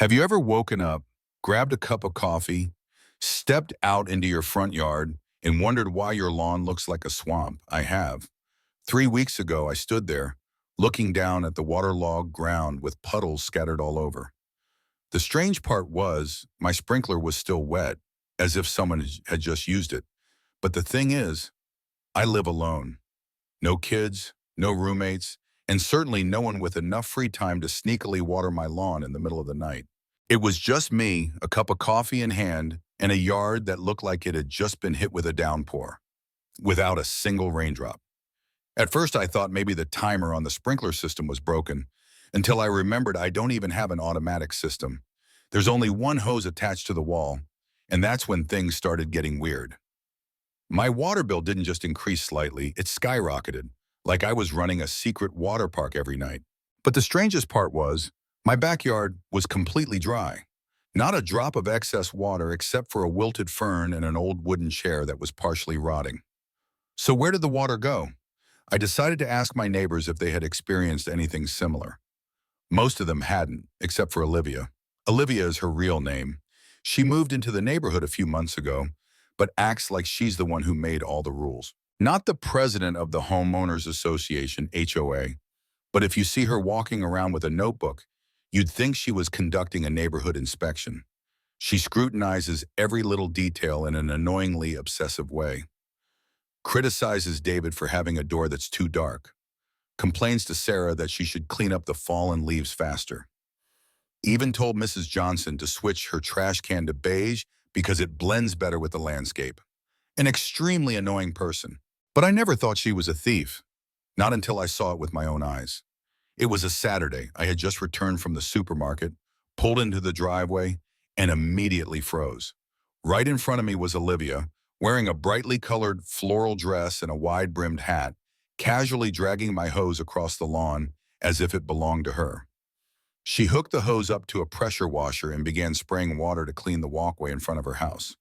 Have you ever woken up, grabbed a cup of coffee, stepped out into your front yard, and wondered why your lawn looks like a swamp? I have. 3 weeks ago, I stood there, looking down at the waterlogged ground with puddles scattered all over. The strange part was, my sprinkler was still wet, as if someone had just used it. But the thing is, I live alone. No kids, no roommates, and certainly no one with enough free time to sneakily water my lawn in the middle of the night. It was just me, a cup of coffee in hand, and a yard that looked like it had just been hit with a downpour, without a single raindrop. At first I thought maybe the timer on the sprinkler system was broken, until I remembered I don't even have an automatic system. There's only one hose attached to the wall, and that's when things started getting weird. My water bill didn't just increase slightly, it skyrocketed, like I was running a secret water park every night. But the strangest part was, my backyard was completely dry. Not a drop of excess water except for a wilted fern and an old wooden chair that was partially rotting. So where did the water go? I decided to ask my neighbors if they had experienced anything similar. Most of them hadn't, except for Olivia. Olivia is her real name. She moved into the neighborhood a few months ago, but acts like she's the one who made all the rules. Not the president of the Homeowners Association, HOA, but if you see her walking around with a notebook, you'd think she was conducting a neighborhood inspection. She scrutinizes every little detail in an annoyingly obsessive way. Criticizes David for having a door that's too dark. Complains to Sarah that she should clean up the fallen leaves faster. Even told Mrs. Johnson to switch her trash can to beige because it blends better with the landscape. An extremely annoying person. But I never thought she was a thief. Not until I saw it with my own eyes. It was a Saturday. I had just returned from the supermarket, pulled into the driveway, and immediately froze. Right in front of me was Olivia, wearing a brightly colored floral dress and a wide-brimmed hat, casually dragging my hose across the lawn as if it belonged to her. She hooked the hose up to a pressure washer and began spraying water to clean the walkway in front of her house.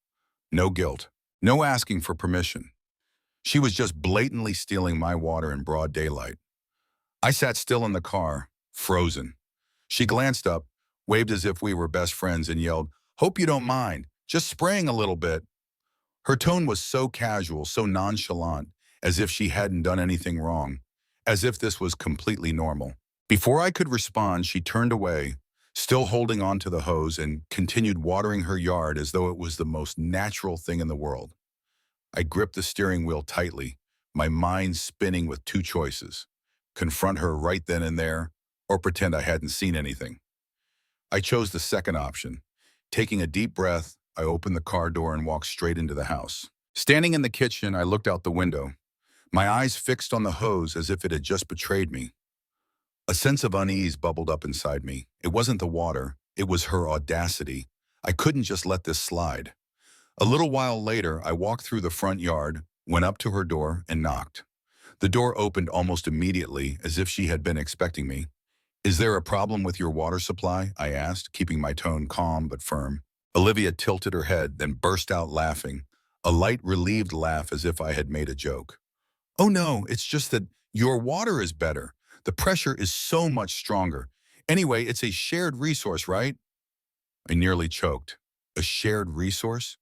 No guilt. No asking for permission. She was just blatantly stealing my water in broad daylight. I sat still in the car, frozen. She glanced up, waved as if we were best friends, and yelled, "Hope you don't mind, just spraying a little bit." Her tone was so casual, so nonchalant, as if she hadn't done anything wrong, as if this was completely normal. Before I could respond, she turned away, still holding on to the hose, and continued watering her yard as though it was the most natural thing in the world. I gripped the steering wheel tightly, my mind spinning with two choices: confront her right then and there, or pretend I hadn't seen anything. I chose the second option. Taking a deep breath, I opened the car door and walked straight into the house. Standing in the kitchen, I looked out the window, my eyes fixed on the hose as if it had just betrayed me. A sense of unease bubbled up inside me. It wasn't the water, it was her audacity. I couldn't just let this slide. A little while later, I walked through the front yard, went up to her door, and knocked. The door opened almost immediately, as if she had been expecting me. "Is there a problem with your water supply?" I asked, keeping my tone calm but firm. Olivia tilted her head, then burst out laughing, a light, relieved laugh as if I had made a joke. "Oh no, it's just that your water is better. The pressure is so much stronger. Anyway, it's a shared resource, right?" I nearly choked. A shared resource?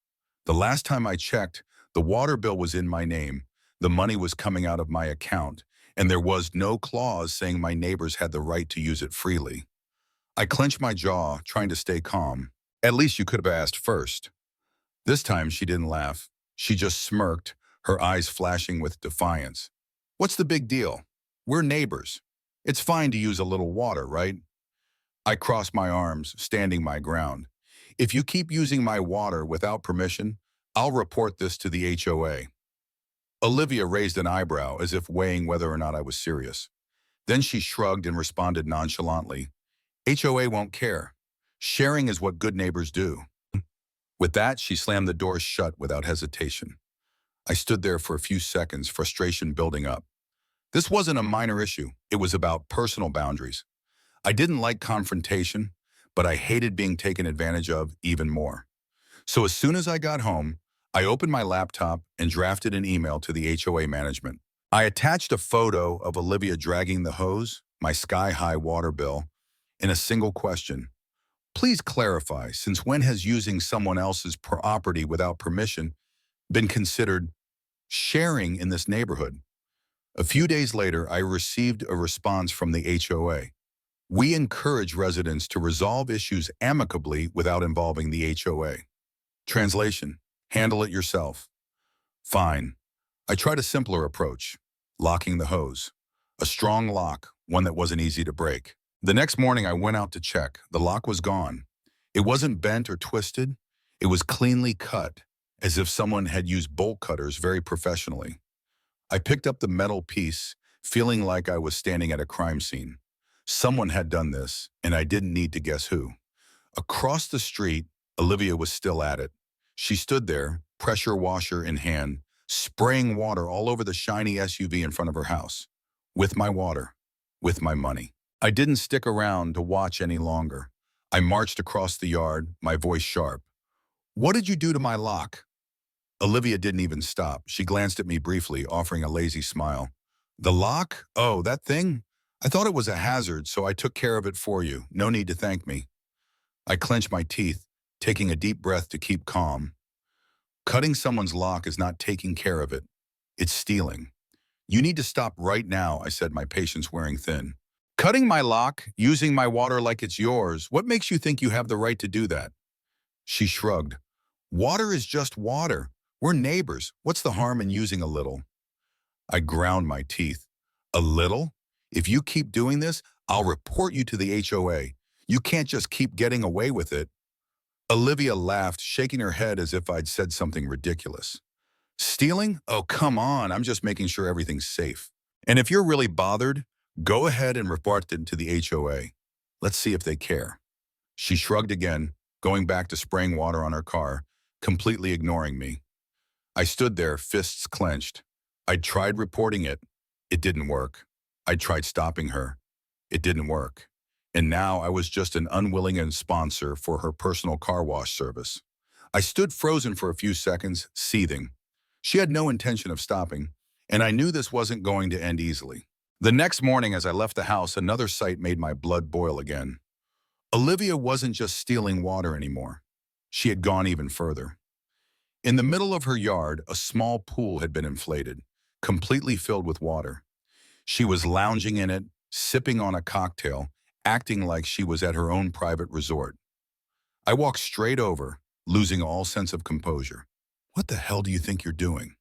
The last time I checked, the water bill was in my name, the money was coming out of my account, and there was no clause saying my neighbors had the right to use it freely. I clenched my jaw, trying to stay calm. "At least you could have asked first." This time she didn't laugh. She just smirked, her eyes flashing with defiance. "What's the big deal? We're neighbors. It's fine to use a little water, right?" I crossed my arms, standing my ground. "If you keep using my water without permission, I'll report this to the HOA." Olivia raised an eyebrow as if weighing whether or not I was serious. Then she shrugged and responded nonchalantly, "HOA won't care. Sharing is what good neighbors do." With that, she slammed the door shut without hesitation. I stood there for a few seconds, frustration building up. This wasn't a minor issue. It was about personal boundaries. I didn't like confrontation, but I hated being taken advantage of even more. So as soon as I got home, I opened my laptop and drafted an email to the HOA management. I attached a photo of Olivia dragging the hose, my sky-high water bill, and a single question: Please clarify, since when has using someone else's property without permission been considered sharing in this neighborhood? A few days later, I received a response from the HOA. We encourage residents to resolve issues amicably without involving the HOA. Translation: handle it yourself. Fine. I tried a simpler approach: locking the hose. A strong lock, one that wasn't easy to break. The next morning I went out to check. The lock was gone. It wasn't bent or twisted. It was cleanly cut, as if someone had used bolt cutters very professionally. I picked up the metal piece, feeling like I was standing at a crime scene. Someone had done this, and I didn't need to guess who. Across the street, Olivia was still at it. She stood there, pressure washer in hand, spraying water all over the shiny SUV in front of her house. With my water, with my money. I didn't stick around to watch any longer. I marched across the yard, my voice sharp. "What did you do to my lock?" Olivia didn't even stop. She glanced at me briefly, offering a lazy smile. "The lock? Oh, that thing? I thought it was a hazard, so I took care of it for you. No need to thank me." I clenched my teeth, taking a deep breath to keep calm. Cutting someone's lock is not taking care of it. It's stealing. "You need to stop right now," I said, my patience wearing thin. "Cutting my lock, using my water like it's yours, what makes you think you have the right to do that?" She shrugged. "Water is just water. We're neighbors. What's the harm in using a little?" I ground my teeth. "A little? If you keep doing this, I'll report you to the HOA. You can't just keep getting away with it." Olivia laughed, shaking her head as if I'd said something ridiculous. "Stealing? Oh, come on. I'm just making sure everything's safe. And if you're really bothered, go ahead and report it to the HOA. Let's see if they care." She shrugged again, going back to spraying water on her car, completely ignoring me. I stood there, fists clenched. I'd tried reporting it. It didn't work. I'd tried stopping her. It didn't work. And now I was just an unwilling sponsor for her personal car wash service. I stood frozen for a few seconds, seething. She had no intention of stopping, and I knew this wasn't going to end easily. The next morning as I left the house, another sight made my blood boil again. Olivia wasn't just stealing water anymore. She had gone even further. In the middle of her yard, a small pool had been inflated, completely filled with water. She was lounging in it, sipping on a cocktail, acting like she was at her own private resort. I walked straight over, losing all sense of composure. "What the hell do you think you're doing?"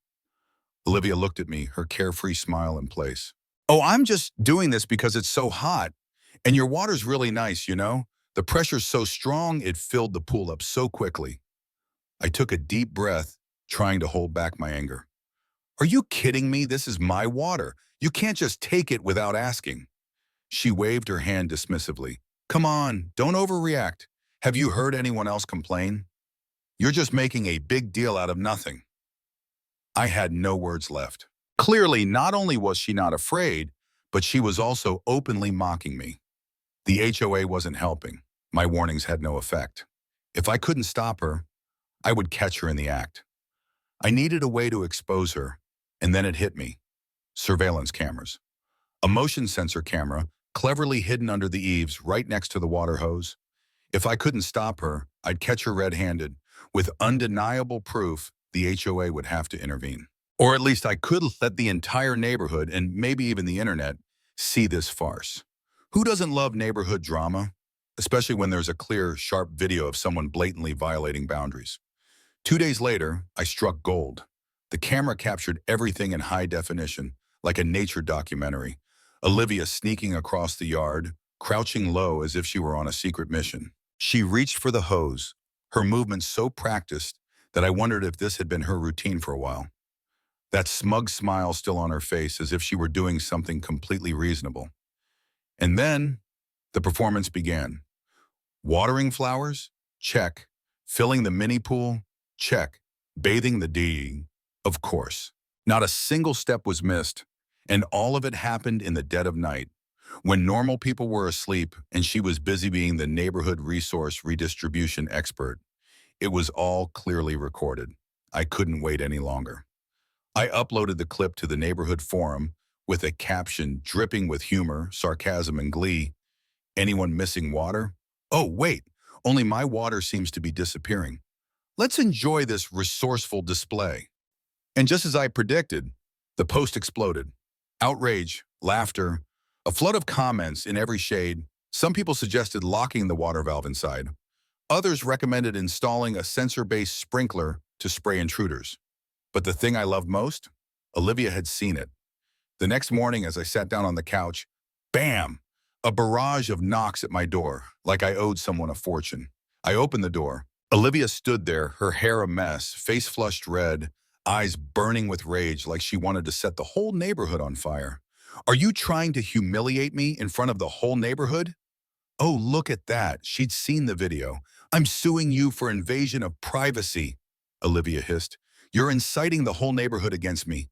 Olivia looked at me, her carefree smile in place. "Oh, I'm just doing this because it's so hot. And your water's really nice, you know? The pressure's so strong, it filled the pool up so quickly." I took a deep breath, trying to hold back my anger. "Are you kidding me? This is my water. You can't just take it without asking." She waved her hand dismissively. "Come on, don't overreact. Have you heard anyone else complain? You're just making a big deal out of nothing." I had no words left. Clearly, not only was she not afraid, but she was also openly mocking me. The HOA wasn't helping. My warnings had no effect. If I couldn't stop her, I would catch her in the act. I needed a way to expose her, and then it hit me. Surveillance cameras. A motion sensor camera, cleverly hidden under the eaves right next to the water hose. If I couldn't stop her, I'd catch her red-handed. With undeniable proof, the HOA would have to intervene. Or at least I could let the entire neighborhood, and maybe even the internet, see this farce. Who doesn't love neighborhood drama? Especially when there's a clear, sharp video of someone blatantly violating boundaries. 2 days later, I struck gold. The camera captured everything in high definition, like a nature documentary. Olivia sneaking across the yard, crouching low as if she were on a secret mission. She reached for the hose, her movements so practiced that I wondered if this had been her routine for a while. That smug smile still on her face, as if she were doing something completely reasonable. And then, the performance began. Watering flowers? Check. Filling the mini pool? Check. Bathing the D? Of course. Not a single step was missed, and all of it happened in the dead of night, when normal people were asleep and she was busy being the neighborhood resource redistribution expert. It was all clearly recorded. I couldn't wait any longer. I uploaded the clip to the neighborhood forum with a caption dripping with humor, sarcasm, and glee. "Anyone missing water? Oh, wait, Only my water seems to be disappearing. Let's enjoy this resourceful display. And just as I predicted, the post exploded. Outrage, laughter, a flood of comments in every shade. Some people suggested locking the water valve inside. Others recommended installing a sensor-based sprinkler to spray intruders. But the thing I loved most? Olivia had seen it. The next morning, as I sat down on the couch, bam! A barrage of knocks at my door, like I owed someone a fortune. I opened the door. Olivia stood there, her hair a mess, face flushed red, eyes burning with rage like she wanted to set the whole neighborhood on fire. Are you trying to humiliate me in front of the whole neighborhood? Oh, look at that. She'd seen the video. I'm suing you for invasion of privacy, Olivia hissed. You're inciting the whole neighborhood against me.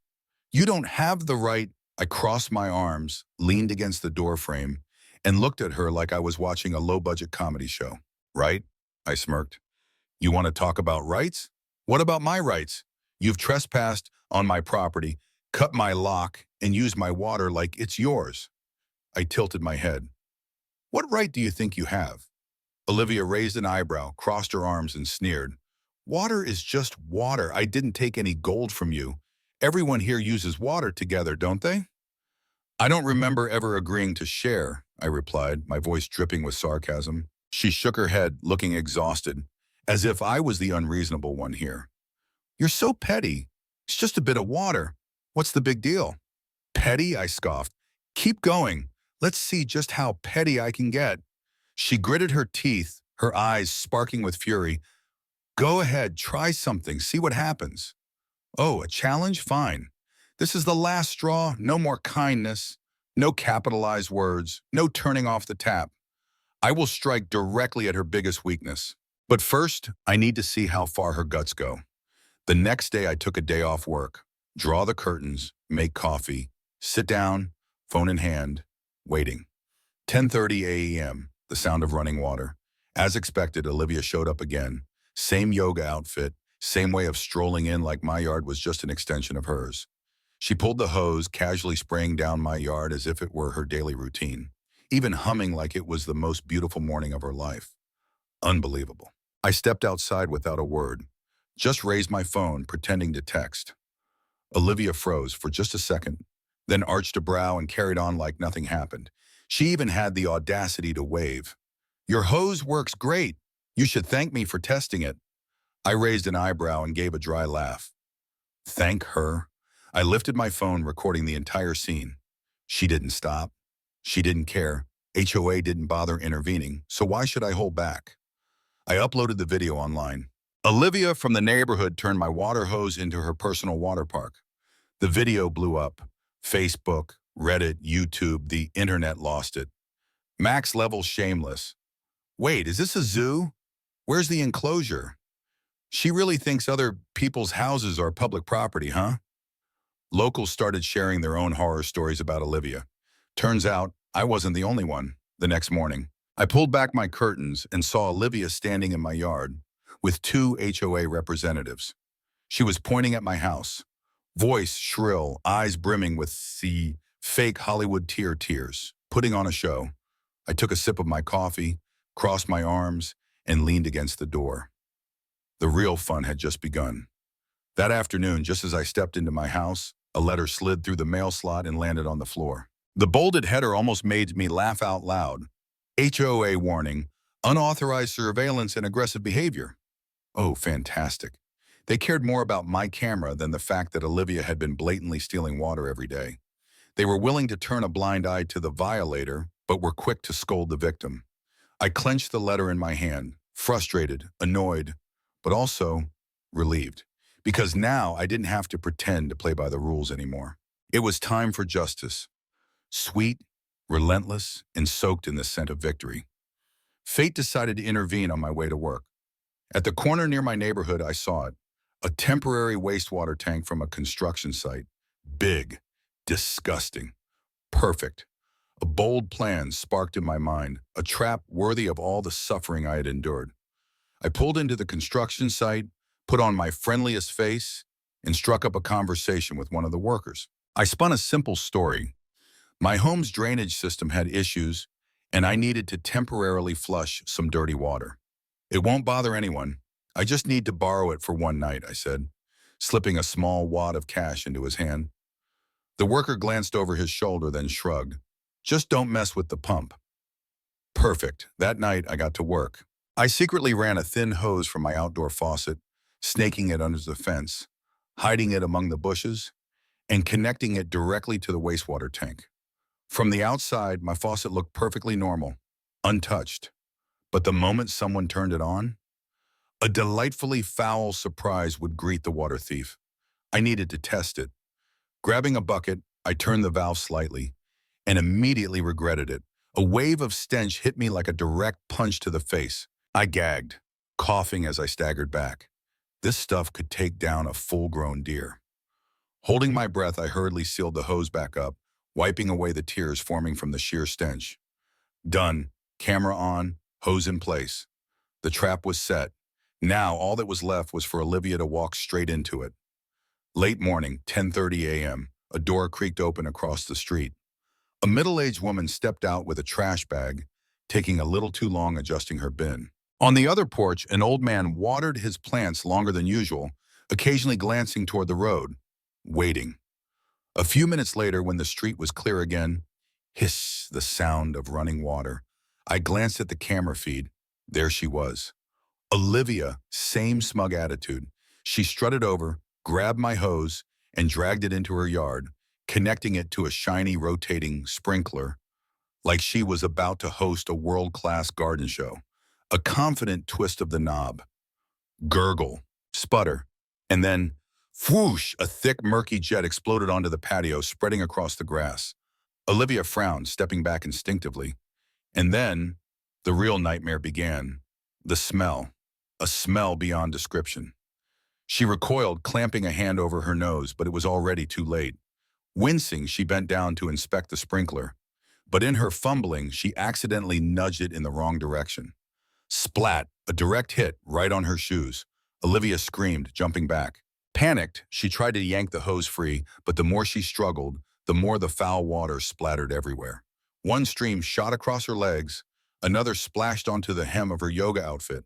You don't have the right. I crossed my arms, leaned against the doorframe, and looked at her like I was watching a low-budget comedy show. Right? I smirked. You want to talk about rights? What about my rights? You've trespassed on my property, cut my lock, and used my water like it's yours. I tilted my head. What right do you think you have? Olivia raised an eyebrow, crossed her arms, and sneered. Water is just water. I didn't take any gold from you. Everyone here uses water together, don't they? I don't remember ever agreeing to share, I replied, my voice dripping with sarcasm. She shook her head, looking exhausted, as if I was the unreasonable one here. You're so petty. It's just a bit of water. What's the big deal? Petty? I scoffed. Keep going. Let's see just how petty I can get. She gritted her teeth, her eyes sparking with fury. Go ahead, try something, see what happens. Oh, a challenge? Fine. This is the last straw, no more kindness, no capitalized words, no turning off the tap. I will strike directly at her biggest weakness. But first, I need to see how far her guts go. The next day, I took a day off work, draw the curtains, make coffee, sit down, phone in hand, waiting. 10:30 a.m., the sound of running water. As expected, Olivia showed up again. Same yoga outfit, same way of strolling in like my yard was just an extension of hers. She pulled the hose, casually spraying down my yard as if it were her daily routine, even humming like it was the most beautiful morning of her life. Unbelievable. I stepped outside without a word, just raised my phone, pretending to text. Olivia froze for just a second, then arched a brow and carried on like nothing happened. She even had the audacity to wave. Your hose works great. You should thank me for testing it. I raised an eyebrow and gave a dry laugh. Thank her? I lifted my phone, recording the entire scene. She didn't stop. She didn't care. HOA didn't bother intervening, so why should I hold back? I uploaded the video online. Olivia from the neighborhood turned my water hose into her personal water park. The video blew up. Facebook, Reddit, YouTube, the internet lost it. Max level shameless. Wait, is this a zoo? Where's the enclosure? She really thinks other people's houses are public property, huh? Locals started sharing their own horror stories about Olivia. Turns out, I wasn't the only one. The next morning, I pulled back my curtains and saw Olivia standing in my yard with two HOA representatives. She was pointing at my house, voice shrill, eyes brimming with the fake Hollywood tears, putting on a show. I took a sip of my coffee, crossed my arms, and leaned against the door. The real fun had just begun. That afternoon, just as I stepped into my house, a letter slid through the mail slot and landed on the floor. The bolded header almost made me laugh out loud. HOA warning, unauthorized surveillance and aggressive behavior. Oh, fantastic. They cared more about my camera than the fact that Olivia had been blatantly stealing water every day. They were willing to turn a blind eye to the violator, but were quick to scold the victim. I clenched the letter in my hand, frustrated, annoyed, but also relieved, because now I didn't have to pretend to play by the rules anymore. It was time for justice. Sweet, relentless, and soaked in the scent of victory. Fate decided to intervene on my way to work. At the corner near my neighborhood, I saw it. A temporary wastewater tank from a construction site. Big, disgusting, perfect. A bold plan sparked in my mind, a trap worthy of all the suffering I had endured. I pulled into the construction site, put on my friendliest face, and struck up a conversation with one of the workers. I spun a simple story. My home's drainage system had issues, and I needed to temporarily flush some dirty water. It won't bother anyone. I just need to borrow it for one night, I said, slipping a small wad of cash into his hand. The worker glanced over his shoulder, then shrugged. Just don't mess with the pump. Perfect. That night, I got to work. I secretly ran a thin hose from my outdoor faucet, snaking it under the fence, hiding it among the bushes, and connecting it directly to the wastewater tank. From the outside, my faucet looked perfectly normal, untouched. But the moment someone turned it on, a delightfully foul surprise would greet the water thief. I needed to test it. Grabbing a bucket, I turned the valve slightly and immediately regretted it. A wave of stench hit me like a direct punch to the face. I gagged, coughing as I staggered back. This stuff could take down a full-grown deer. Holding my breath, I hurriedly sealed the hose back up, wiping away the tears forming from the sheer stench. Done. Camera on, hose in place. The trap was set. Now all that was left was for Olivia to walk straight into it. Late morning, 10:30 a.m., a door creaked open across the street. A middle-aged woman stepped out with a trash bag, taking a little too long adjusting her bin. On the other porch, an old man watered his plants longer than usual, occasionally glancing toward the road, waiting. A few minutes later, when the street was clear again, hiss, the sound of running water. I glanced at the camera feed. There she was. Olivia, same smug attitude. She strutted over, grabbed my hose, and dragged it into her yard, connecting it to a shiny rotating sprinkler, like she was about to host a world-class garden show. A confident twist of the knob. Gurgle, sputter, and then, whoosh, a thick, murky jet exploded onto the patio, spreading across the grass. Olivia frowned, stepping back instinctively. And then, the real nightmare began. The smell. A smell beyond description. She recoiled, clamping a hand over her nose, but it was already too late. Wincing, she bent down to inspect the sprinkler. But in her fumbling, she accidentally nudged it in the wrong direction. Splat, a direct hit right on her shoes. Olivia screamed, jumping back. Panicked, she tried to yank the hose free, but the more she struggled, the more the foul water splattered everywhere. One stream shot across her legs, another splashed onto the hem of her yoga outfit.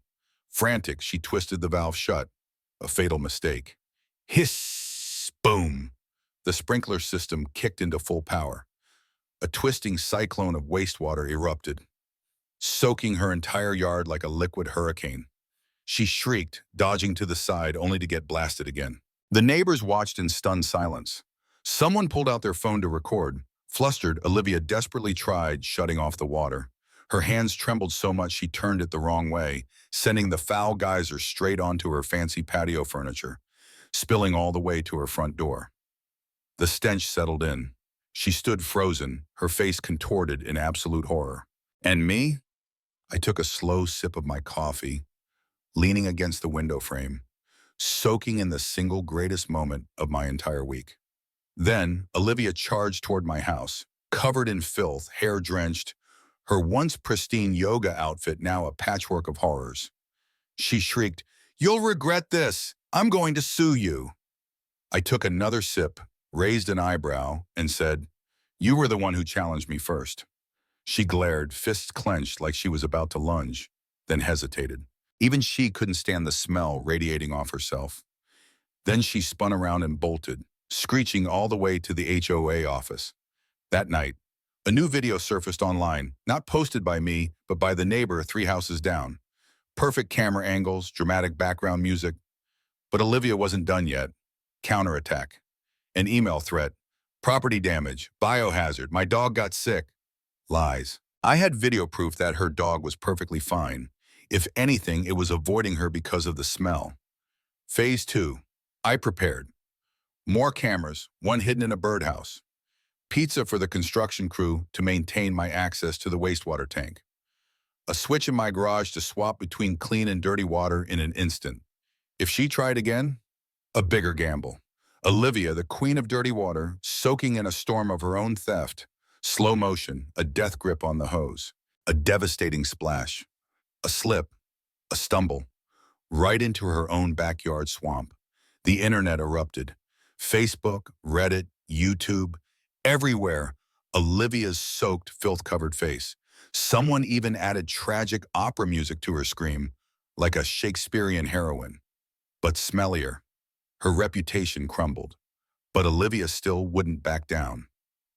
Frantic, she twisted the valve shut. A fatal mistake. Hiss! Boom! The sprinkler system kicked into full power. A twisting cyclone of wastewater erupted, soaking her entire yard like a liquid hurricane. She shrieked, dodging to the side only to get blasted again. The neighbors watched in stunned silence. Someone pulled out their phone to record. Flustered, Olivia desperately tried shutting off the water. Her hands trembled so much she turned it the wrong way, sending the foul geyser straight onto her fancy patio furniture, spilling all the way to her front door. The stench settled in. She stood frozen, her face contorted in absolute horror. And me? I took a slow sip of my coffee, leaning against the window frame, soaking in the single greatest moment of my entire week. Then, Olivia charged toward my house, covered in filth, hair drenched, her once pristine yoga outfit now a patchwork of horrors. She shrieked, "You'll regret this! I'm going to sue you!" I took another sip, raised an eyebrow, and said, "You were the one who challenged me first." She glared, fists clenched like she was about to lunge, then hesitated. Even she couldn't stand the smell radiating off herself. Then she spun around and bolted, screeching all the way to the HOA office. That night, a new video surfaced online, not posted by me, but by the neighbor 3 houses down. Perfect camera angles, dramatic background music. But Olivia wasn't done yet. Counterattack. An email threat. Property damage. Biohazard. My dog got sick. Lies. I had video proof that her dog was perfectly fine. If anything, it was avoiding her because of the smell. Phase 2. I prepared. More cameras, one hidden in a birdhouse. Pizza for the construction crew to maintain my access to the wastewater tank. A switch in my garage to swap between clean and dirty water in an instant. If she tried again, a bigger gamble. Olivia, the queen of dirty water, soaking in a storm of her own theft. Slow motion, a death grip on the hose. A devastating splash. A slip, a stumble, right into her own backyard swamp. The internet erupted. Facebook, Reddit, YouTube, everywhere, Olivia's soaked, filth-covered face. Someone even added tragic opera music to her scream. like a Shakespearean heroine, but smellier. Her reputation crumbled, but Olivia still wouldn't back down.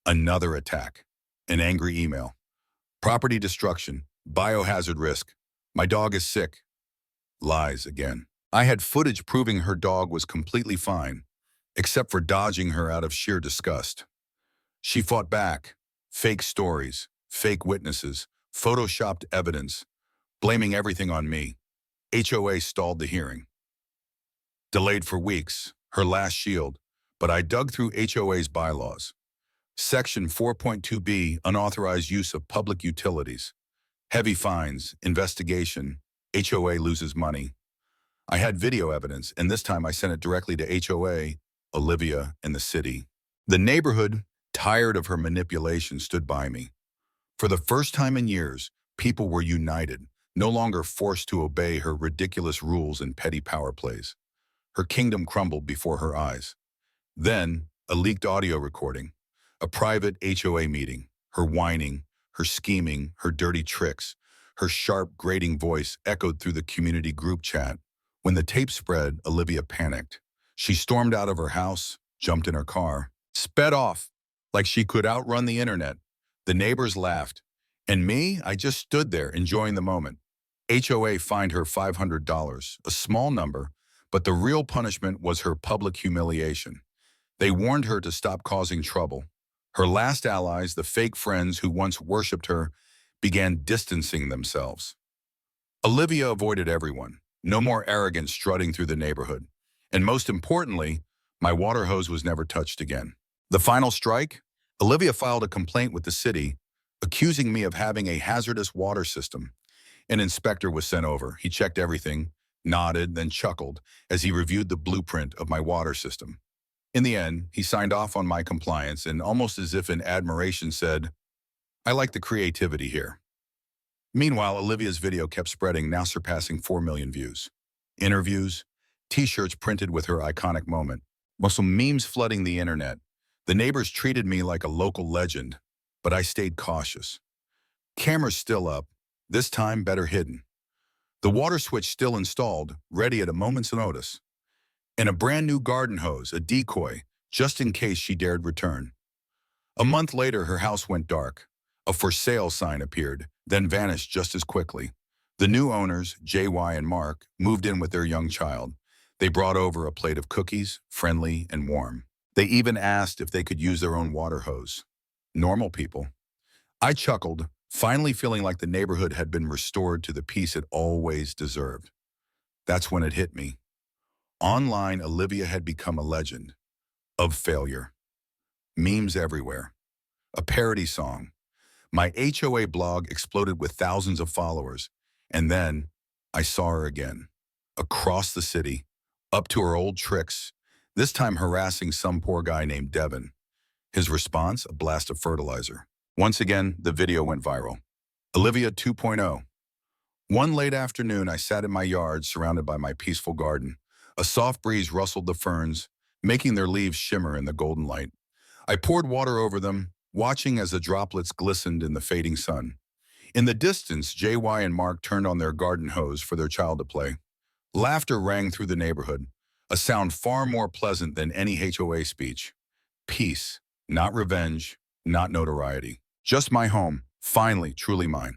Another attack, an angry email. Property destruction, biohazard risk. My dog is sick. Lies again. I had footage proving her dog was completely fine, except for dodging her out of sheer disgust. She fought back. Fake stories, fake witnesses, photoshopped evidence, blaming everything on me. HOA stalled the hearing. Delayed for weeks, her last shield, but I dug through HOA's bylaws. Section 4.2b, unauthorized use of public utilities. Heavy fines, investigation, HOA loses money. I had video evidence, and this time I sent it directly to HOA, Olivia, and the city. The neighborhood, tired of her manipulation, stood by me. For the first time in years, people were united, no longer forced to obey her ridiculous rules and petty power plays. Her kingdom crumbled before her eyes. Then, a leaked audio recording, a private HOA meeting, her whining, her scheming, her dirty tricks, her sharp, grating voice echoed through the community group chat. When the tape spread, Olivia panicked. She stormed out of her house, jumped in her car, sped off, like she could outrun the internet. The neighbors laughed. And me, I just stood there, enjoying the moment. HOA fined her $500, a small number, but the real punishment was her public humiliation. They warned her to stop causing trouble. Her last allies, the fake friends who once worshipped her, began distancing themselves. Olivia avoided everyone. No more arrogant strutting through the neighborhood. And most importantly, my water hose was never touched again. The final strike? Olivia filed a complaint with the city, accusing me of having a hazardous water system. An inspector was sent over. He checked everything, nodded, then chuckled as he reviewed the blueprint of my water system. In the end, he signed off on my compliance and, almost as if in admiration, said, "I like the creativity here." Meanwhile, Olivia's video kept spreading, now surpassing 4 million views. Interviews, t-shirts printed with her iconic moment, muscle memes flooding the internet. The neighbors treated me like a local legend, but I stayed cautious. Cameras still up, this time better hidden. The water switch still installed, ready at a moment's notice. And a brand new garden hose, a decoy, just in case she dared return. A month later, her house went dark. A for sale sign appeared, then vanished just as quickly. The new owners, JY and Mark, moved in with their young child. They brought over a plate of cookies, friendly and warm. They even asked if they could use their own water hose. Normal people. I chuckled, finally feeling like the neighborhood had been restored to the peace it always deserved. That's when it hit me. Online, Olivia had become a legend of failure. Memes everywhere. A parody song. My HOA blog exploded with thousands of followers. And then I saw her again. Across the city. Up to her old tricks. This time harassing some poor guy named Devin. His response, a blast of fertilizer. Once again, the video went viral. Olivia 2.0. One late afternoon, I sat in my yard surrounded by my peaceful garden. A soft breeze rustled the ferns, making their leaves shimmer in the golden light. I poured water over them, watching as the droplets glistened in the fading sun. In the distance, JY and Mark turned on their garden hose for their child to play. Laughter rang through the neighborhood, a sound far more pleasant than any HOA speech. Peace, not revenge, not notoriety. Just my home, finally, truly mine.